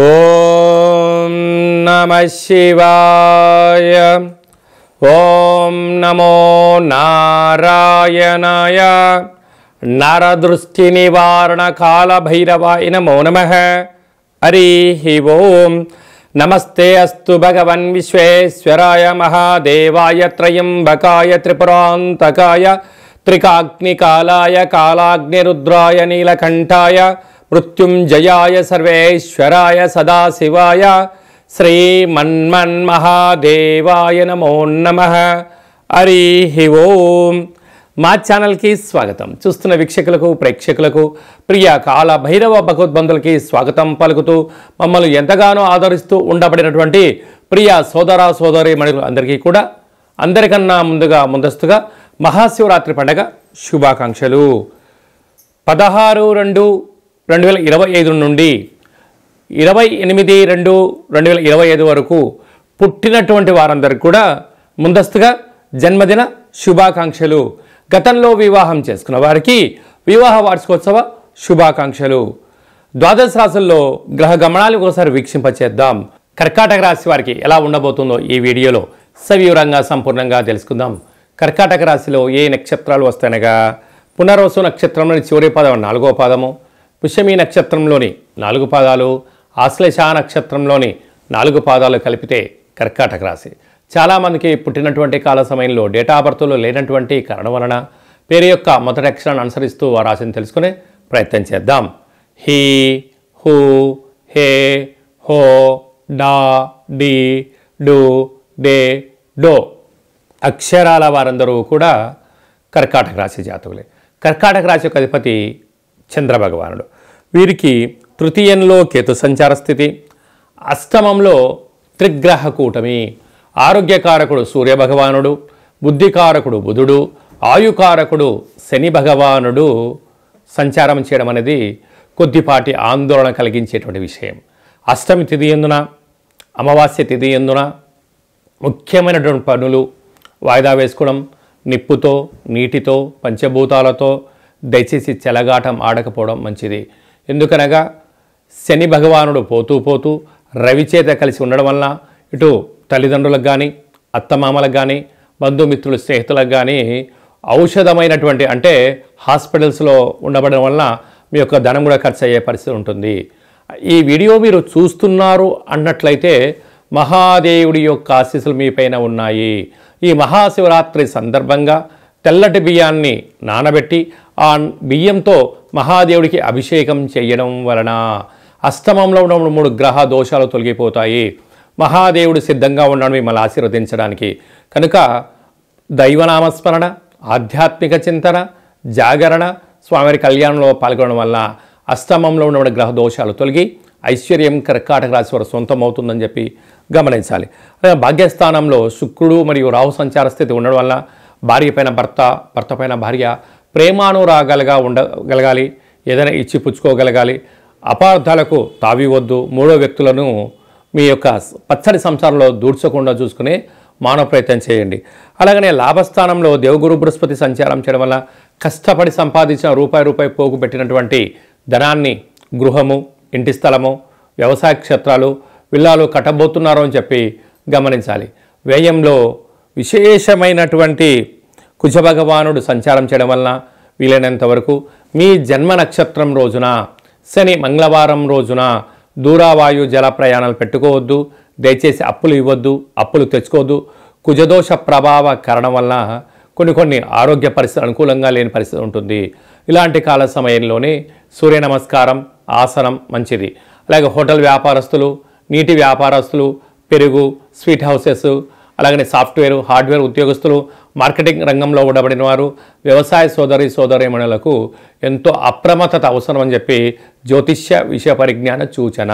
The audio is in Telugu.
ఓం నమః శివాయ. ఓం నమో నారాయణాయ. నరదృష్టి నివారణ కాల భైరవాయ నమో నమః. హరి ఓం. నమస్తే అస్తు భగవన్ విశ్వేశ్వరాయ మహాదేవాయ త్రయంబకాయ త్రిపురాంతకాయ త్రికాగ్నికాలాయ కాలాగ్నిరుద్రాయ నీలకంఠాయ మృత్యుంజయాయ సర్వేశ్వరాయ సదాశివాయ శ్రీమన్మన్మహాదేవాయ నమో నమః. హరి ఓం. మా ఛానల్కి స్వాగతం. చూస్తున్న వీక్షకులకు ప్రేక్షకులకు ప్రియ కాల భైరవ భగవద్బంధులకి స్వాగతం పలుకుతూ మమ్మల్ని ఎంతగానో ఆదరిస్తూ ఉండబడినటువంటి ప్రియ సోదర సోదరి మణులు అందరికీ కూడా అందరికన్నా ముందస్తుగా మహాశివరాత్రి పండగ శుభాకాంక్షలు. 16/2/2025 నుండి 28/2/2025 వరకు పుట్టినటువంటి వారందరికీ కూడా ముందస్తుగా జన్మదిన శుభాకాంక్షలు. గతంలో వివాహం చేసుకున్న వారికి వివాహ వార్షికోత్సవ శుభాకాంక్షలు. ద్వాదశ రాశుల్లో గ్రహ గమనాలు ఒకసారి వీక్షింపచేద్దాం. కర్కాటక రాశి వారికి ఎలా ఉండబోతుందో ఈ వీడియోలో సవివరంగా సంపూర్ణంగా తెలుసుకుందాం. కర్కాటక రాశిలో ఏ నక్షత్రాలు వస్తాయనగా పునర్వసు నక్షత్రంలోని చివరి పదం 4వ పాదము, పుష్యమి నక్షత్రంలోని 4 పాదాలు, ఆశ్లేష నక్షత్రంలోని 4 పాదాలు కలిపితే కర్కాటక రాశి. చాలామందికి పుట్టినటువంటి కాల సమయంలో డేటా ఆఫ్ బర్త్లో లేనటువంటి కారణం వలన పేరు యొక్క మొదటి అక్షరాన్ని అనుసరిస్తూ ఆ రాశిని తెలుసుకునే ప్రయత్నం చేద్దాం. హీ, హూ, హే, హో, డా, డి, డు, డే, డో అక్షరాల వారందరూ కూడా కర్కాటక రాశి జాతకులే. కర్కాటక రాశి యొక్క అధిపతి చంద్రభగవానుడు. వీరికి తృతీయంలో కేతు సంచార స్థితి, అష్టమంలో త్రిగ్రహ కూటమి. ఆరోగ్యకారకుడు సూర్యభగవానుడు, బుద్ధికారకుడు బుధుడు, ఆయుకారకుడు శని భగవానుడు సంచారం చేయడం అనేది కొద్దిపాటి ఆందోళన కలిగించేటువంటి విషయం. అష్టమి తిథి ఎందున, అమావాస్య తిథి ఎందున ముఖ్యమైనటువంటి పనులు వాయిదా వేసుకోవడం, నిప్పుతో నీటితో పంచభూతాలతో దయచేసి చెలగాటం ఆడకపోవడం మంచిది. ఎందుకనగా శని భగవానుడు పోతూ పోతూ రవిచేత కలిసి ఉండడం వలన ఇటు తల్లిదండ్రులకు కానీ అత్తమామలకు కానీ బంధుమిత్రులు స్నేహితులకు కానీ ఔషధమైనటువంటి అంటే హాస్పిటల్స్లో ఉండబడడం వలన మీ యొక్క ధనం కూడా ఖర్చు అయ్యే పరిస్థితి ఉంటుంది. ఈ వీడియో మీరు చూస్తున్నారు అన్నట్లయితే మహాదేవుడి యొక్క ఆశీస్సులు మీ పైన ఉన్నాయి. ఈ మహాశివరాత్రి సందర్భంగా తెల్లటి బియ్యాన్ని నానబెట్టి ఆ బియ్యంతో మహాదేవుడికి అభిషేకం చేయడం వలన అష్టమంలో ఉన్న 3 గ్రహ దోషాలు తొలగిపోతాయి. మహాదేవుడు సిద్ధంగా ఉన్నాడు మిమ్మల్ని ఆశీర్వదించడానికి. కనుక దైవనామస్మరణ, ఆధ్యాత్మిక చింతన, జాగరణ, స్వామివారి కళ్యాణంలో పాల్గొనడం వల్ల అష్టమంలో ఉన్న గ్రహ దోషాలు తొలగి ఐశ్వర్యం కర్కాటక రాశి వారు సొంతం అవుతుందని చెప్పి గమనించాలి. భాగ్యస్థానంలో శుక్రుడు మరియు రాహు సంచార స్థితి ఉండడం వల్ల భార్య పైన భర్త, భర్త పైన భార్య ప్రేమానురాగాలుగా ఉండగలగాలి. ఏదైనా ఇచ్చి పుచ్చుకోగలగాలి. అపార్థాలకు తావివద్దు. మూడో వ్యక్తులను మీ యొక్క పచ్చడి సంసారంలో దూర్చకుండా చూసుకునే మానవ ప్రయత్నం చేయండి. అలాగనే లాభస్థానంలో దేవగురు బృహస్పతి సంచారం చేయడం వల్ల కష్టపడి సంపాదించిన రూపాయి పోగు పెట్టినటువంటి ధనాన్ని గృహము, ఇంటి స్థలము, వ్యవసాయ క్షేత్రాలు, విల్లాలు కట్టబోతున్నారో అని చెప్పి గమనించాలి. వ్యయంలో విశేషమైనటువంటి కుజభగవానుడు సంచారం చేయడం వలన వీలైనంత వరకు మీ జన్మ నక్షత్రం రోజున శని మంగళవారం రోజున దూరావాయు జల ప్రయాణాలు పెట్టుకోవద్దు. దయచేసి అప్పులు ఇవ్వద్దు, అప్పులు తెచ్చుకోవద్దు. కుజదోష ప్రభావ కారణం వలన కొన్ని ఆరోగ్య పరిస్థితులు అనుకూలంగా లేని పరిస్థితి ఉంటుంది. ఇలాంటి కాల సమయంలోనే సూర్య నమస్కారం, ఆసనం మంచిది. అలాగే హోటల్ వ్యాపారస్తులు, నీటి వ్యాపారస్తులు, పెరుగు, స్వీట్ హౌసెస్, అలాగనే సాఫ్ట్వేర్, హార్డ్వేర్ ఉద్యోగస్తులు, మార్కెటింగ్ రంగంలో ఉండబడిన వారు, వ్యవసాయ సోదరీమణులకు ఎంతో అప్రమత్తత అవసరం అని చెప్పి జ్యోతిష్య విషయ పరిజ్ఞాన సూచన.